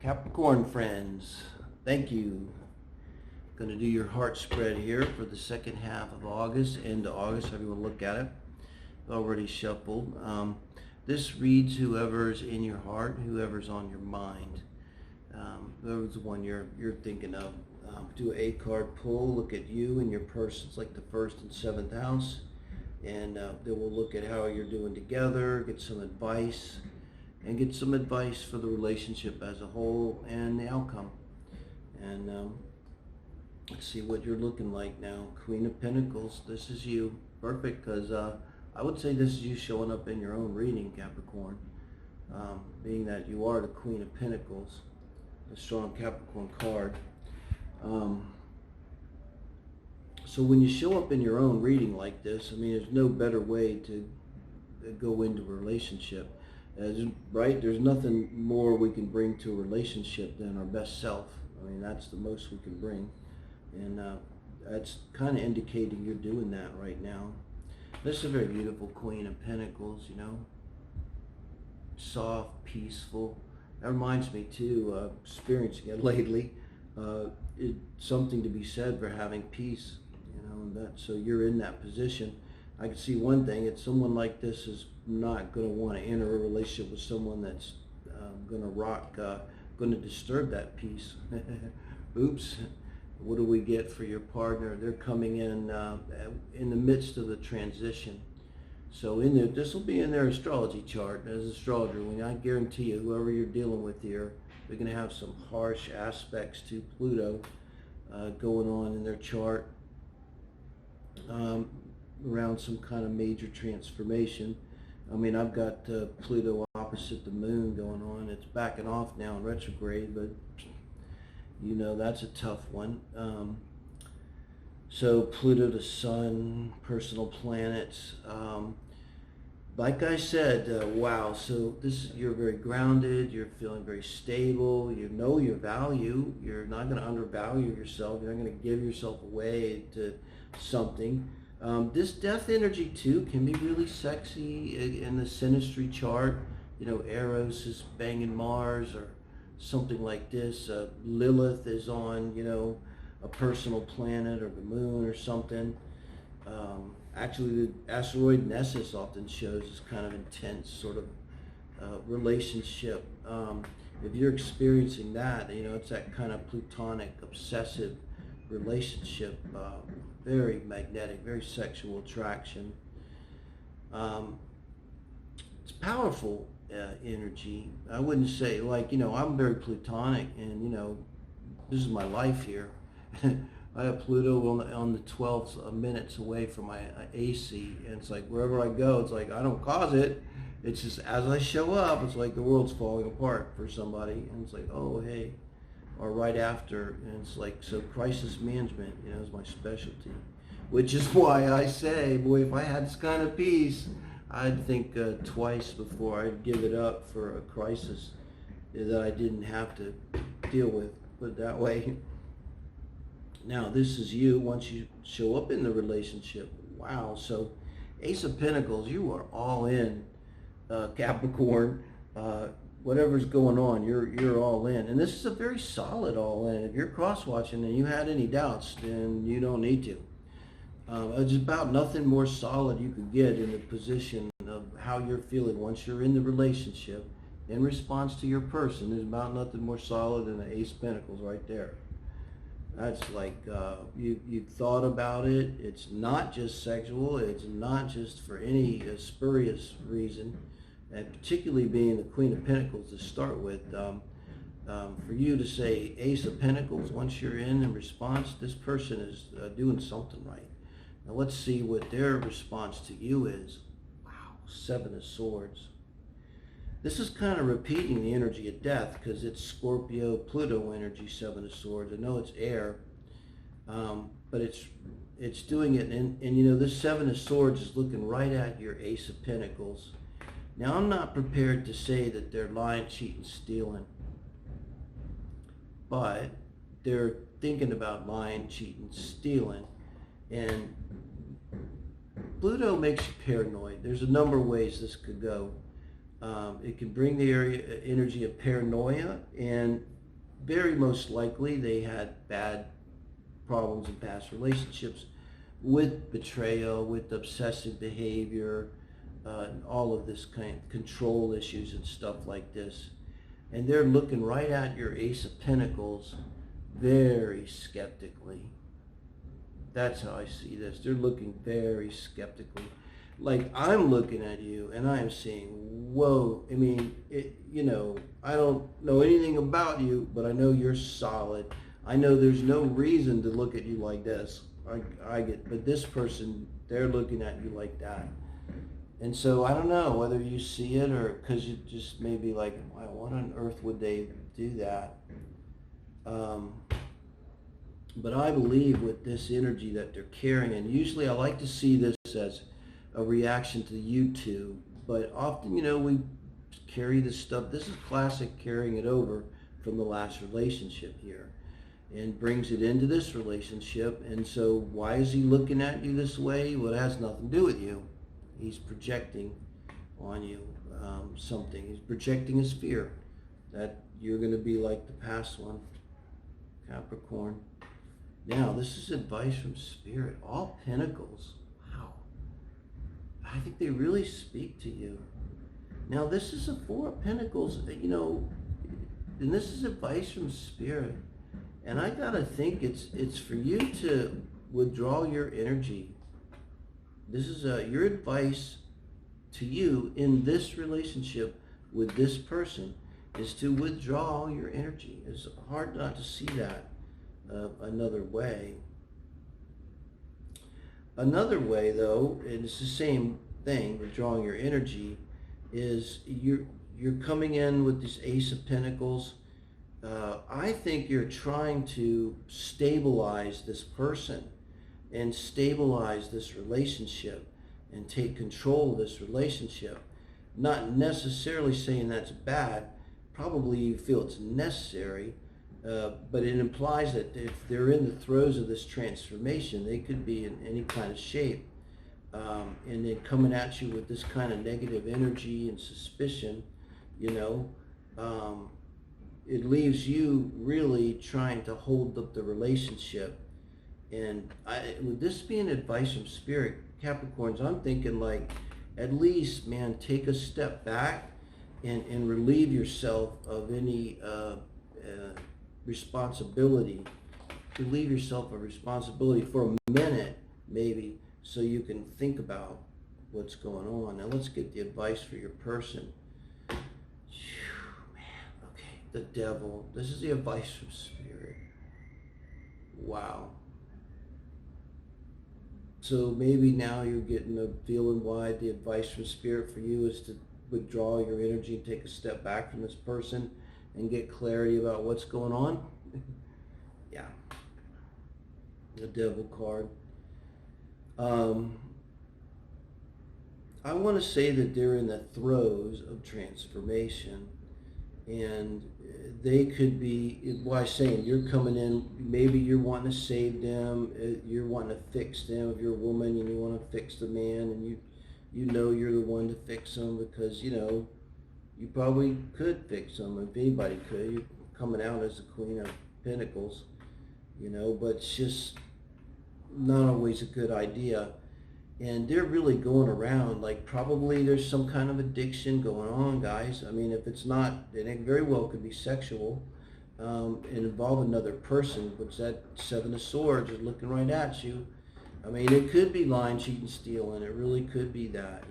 Capricorn friends, thank you. Going to do your heart spread here for the second half of August, end of August, however you want to look at it. Already shuffled. This reads whoever's in your heart, whoever's on your mind, whoever's the one you're thinking of. Do an 8-card pull, look at you and your person's like the 1st and 7th house, and then we'll look at how you're doing together, get some advice, and get some advice for the relationship as a whole and the outcome. And let's see what you're looking like now. Queen of Pentacles, this is you. Perfect, because I would say this is you showing up in your own reading, Capricorn. Being that you are the Queen of Pentacles, a strong Capricorn card. So when you show up in your own reading like this, I mean, there's no better way to go into a relationship. Right? There's nothing more we can bring to a relationship than our best self. I mean, that's the most we can bring. And that's kind of indicating you're doing that right now. This is a very beautiful Queen of Pentacles, you know. Soft, peaceful. That reminds me too, experiencing it lately. It's something to be said for having peace, you know, and that, so you're in that position. I can see one thing, it's someone like this is not going to want to enter a relationship with someone that's going to disturb that peace. Oops. What do we get for your partner? They're coming in the midst of the transition. So in there, this will be in their astrology chart. As an astrologer, I guarantee you, whoever you're dealing with here, they're going to have some harsh aspects to Pluto going on in their chart around some kind of major transformation. I mean, I've got Pluto opposite the moon going on. It's backing off now in retrograde, but you know, that's a tough one. So Pluto to Sun, personal planets. Like I said, wow, so you're very grounded, you're feeling very stable, you know your value, you're not going to undervalue yourself, you're not going to give yourself away to something. This death energy too can be really sexy in the Synastry chart. You know, Eros is banging Mars or something like this. Lilith is on, you know, a personal planet or the moon or something. Actually, the asteroid Nessus often shows this kind of intense sort of relationship. If you're experiencing that, you know, it's that kind of Plutonic, obsessive relationship, very magnetic, very sexual attraction. It's powerful energy. I wouldn't say, like, you know, I'm very Plutonic and, you know, this is my life here. I have Pluto on the 12th minutes away from my AC, and it's like wherever I go, it's like I don't cause it. It's just as I show up, it's like the world's falling apart for somebody, and it's like, oh, hey. Or right after, and it's like, so crisis management, you know, is my specialty. Which is why I say, boy, if I had this kind of peace, I'd think twice before I'd give it up for a crisis that I didn't have to deal with, put it that way. Now, this is you once you show up in the relationship. Wow, so Ace of Pentacles, you are all in, Capricorn. Whatever's going on, you're all in. And this is a very solid all in. If you're cross-watching and you had any doubts, then you don't need to. It's about nothing more solid you could get in the position of how you're feeling once you're in the relationship in response to your person. There's about nothing more solid than the Ace of Pentacles right there. That's like, you've thought about it. It's not just sexual. It's not just for any spurious reason. And particularly being the Queen of Pentacles to start with, for you to say Ace of Pentacles once you're in response, this person is doing something right. Now let's see what their response to you is. Wow, 7 of Swords. This is kind of repeating the energy of death because it's Scorpio, Pluto energy, 7 of Swords. I know it's air, but it's doing it. And you know, this 7 of Swords is looking right at your Ace of Pentacles. Now, I'm not prepared to say that they're lying, cheating, stealing, but they're thinking about lying, cheating, stealing. And Pluto makes you paranoid. There's a number of ways this could go. It can bring the energy of paranoia, and very most likely they had bad problems in past relationships with betrayal, with obsessive behavior, all of this kind of control issues and stuff like this. And they're looking right at your Ace of Pentacles very skeptically. That's how I see this. They're looking very skeptically. Like, I'm looking at you and I'm saying, whoa, I mean, I don't know anything about you, but I know you're solid. I know there's no reason to look at you like this. But this person, they're looking at you like that. And so I don't know whether you see it or because you just may be like, wow, what on earth would they do that? But I believe with this energy that they're carrying, and usually I like to see this as a reaction to you two, but often, we carry this stuff. This is classic carrying it over from the last relationship here and brings it into this relationship. And so why is he looking at you this way? Well, it has nothing to do with you. He's projecting on you something. He's projecting his fear that you're going to be like the past one, Capricorn. Now, this is advice from Spirit. All Pentacles. Wow. I think they really speak to you. Now, this is a Four of Pentacles, and this is advice from Spirit. And I got to think it's for you to withdraw your energy. This is your advice to you in this relationship with this person is to withdraw your energy. It's hard not to see that another way. Another way, though, and it's the same thing, withdrawing your energy, is you're coming in with this Ace of Pentacles. I think you're trying to stabilize this person and stabilize this relationship and take control of this relationship. Not necessarily saying that's bad. Probably you feel it's necessary, but it implies that if they're in the throes of this transformation, they could be in any kind of shape. And then coming at you with this kind of negative energy and suspicion, it leaves you really trying to hold up the relationship. And with this being advice from Spirit, Capricorns, I'm thinking like, at least, man, take a step back and relieve yourself of any responsibility. Relieve yourself of responsibility for a minute, maybe, so you can think about what's going on. Now let's get the advice for your person. Man, okay, the Devil. This is the advice from Spirit. Wow. So maybe now you're getting a feeling why the advice from Spirit for you is to withdraw your energy and take a step back from this person and get clarity about what's going on. Yeah. The Devil card. I want to say that they're in the throes of transformation, and they could be, why saying you're coming in, maybe you're wanting to save them, you're wanting to fix them. If you're a woman and you want to fix the man, and you're the one to fix them because you probably could fix them if anybody could. You're coming out as the Queen of Pentacles, but it's just not always a good idea. And they're really going around like probably there's some kind of addiction going on, guys. I mean, if it's not, it very well could be sexual and involve another person, which that Seven of Swords is looking right at you. I mean, it could be lying, cheating, stealing. It really could be that,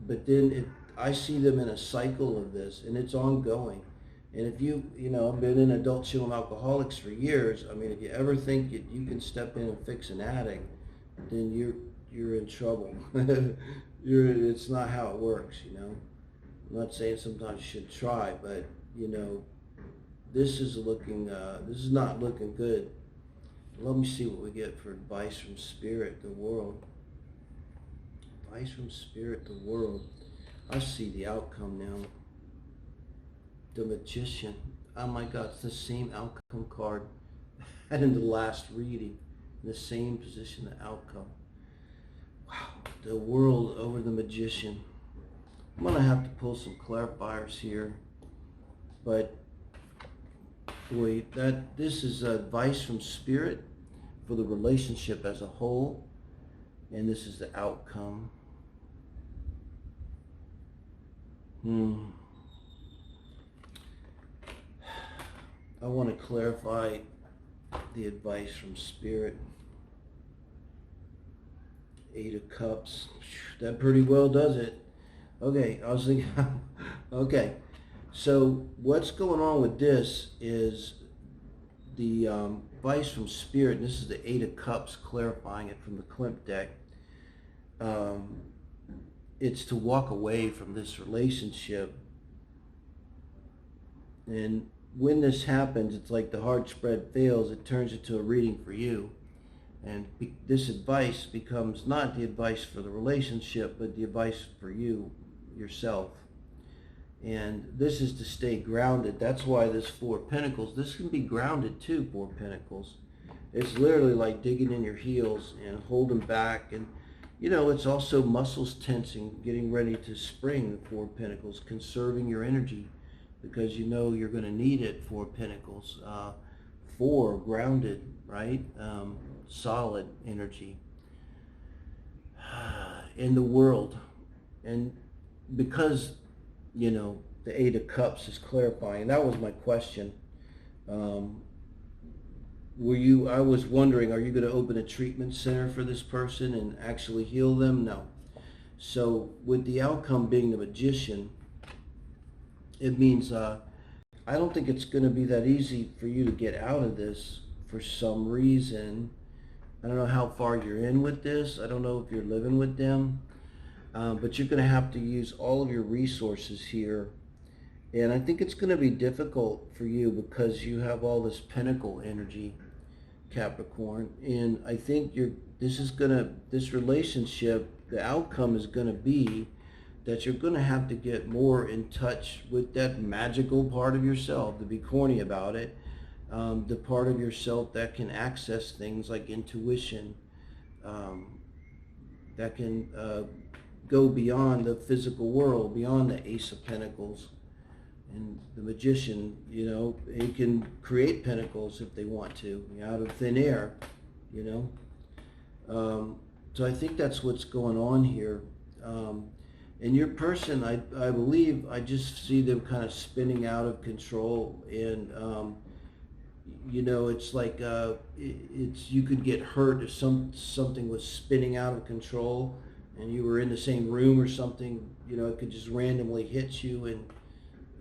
but then I see them in a cycle of this, and it's ongoing. And if I've been in adult children alcoholics for years. I mean, if you ever think you can step in and fix an addict, then you're in trouble. It's not how it works, I'm not saying sometimes you should try, but this is not looking good. Let me see what we get for advice from Spirit, the world. Advice from Spirit, the world. I see the outcome now. The Magician. Oh my God, it's the same outcome card I had in the last reading. In the same position, the outcome. Wow, the world over the Magician. I'm going to have to pull some clarifiers here, but boy, this is advice from Spirit for the relationship as a whole, and this is the outcome. I want to clarify the advice from Spirit. 8 of Cups. That pretty well does it. Okay, I was thinking, okay. So what's going on with this is the advice from Spirit. This is the 8 of Cups, clarifying it from the Klimt deck. It's to walk away from this relationship. And when this happens, it's like the hard spread fails. It turns into a reading for you. And this advice becomes not the advice for the relationship, but the advice for you, yourself. And this is to stay grounded. That's why this 4 of Pentacles, this can be grounded too, 4 of Pentacles. It's literally like digging in your heels and holding back. And, you know, it's also muscles tensing, getting ready to spring, the 4 of Pentacles, conserving your energy because you know you're going to need it, 4 of Pentacles. 4, grounded, right? Solid energy in the world. And because, you know, the 8 of Cups is clarifying, that was my question. I was wondering, are you going to open a treatment center for this person and actually heal them? No. So with the outcome being the Magician, it means I don't think it's going to be that easy for you to get out of this for some reason. I don't know how far you're in with this. I don't know if you're living with them. But you're going to have to use all of your resources here. And I think it's going to be difficult for you because you have all this Pentacle energy, Capricorn. And I think this relationship, the outcome is going to be that you're going to have to get more in touch with that magical part of yourself, to be corny about it, the part of yourself that can access things like intuition, that can go beyond the physical world, beyond the Ace of Pentacles. And the Magician, you know, he can create pentacles if they want to, out of thin air, you know. So I think that's what's going on here. And your person, I believe, I just see them kind of spinning out of control. And, you know, it's like you could get hurt if something was spinning out of control and you were in the same room or something. You know, it could just randomly hit you and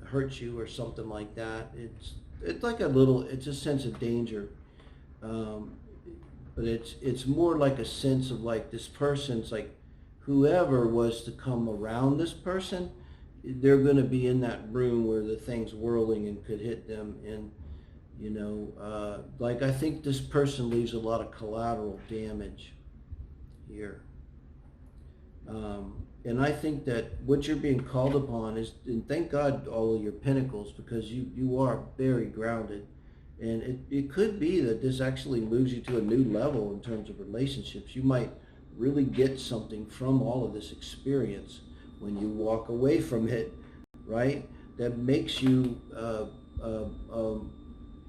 hurt you or something like that. It's like it's a sense of danger. But it's more like a sense of like this person's like, whoever was to come around this person, they're going to be in that room where the thing's whirling and could hit them. And, you know, like I think this person leaves a lot of collateral damage here. And I think that what you're being called upon is, and thank God all of your pentacles, because you are very grounded. And it could be that this actually moves you to a new level in terms of relationships. You might really get something from all of this experience when you walk away from it, right? That makes you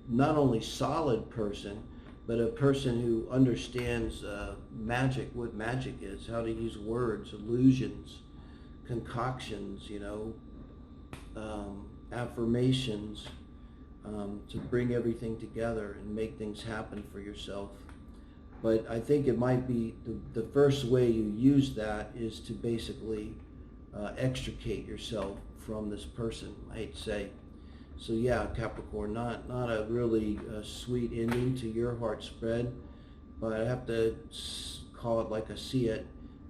not only solid person, but a person who understands magic, what magic is, how to use words, illusions, concoctions, you know, affirmations, to bring everything together and make things happen for yourself. But I think it might be the first way you use that is to basically extricate yourself from this person, I hate to say. So yeah, Capricorn, not a really sweet ending to your heart spread, but I have to call it like I see it.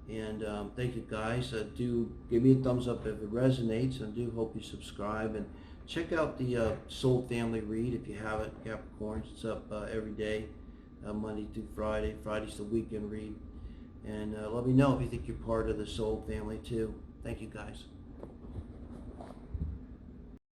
And thank you guys. Do give me a thumbs up if it resonates, and I do hope you subscribe. And check out the Soul Family Read if you haven't, Capricorns. It's up every day. Monday through Friday. Friday's the weekend read. And let me know if you think you're part of the Soul Family too. Thank you guys.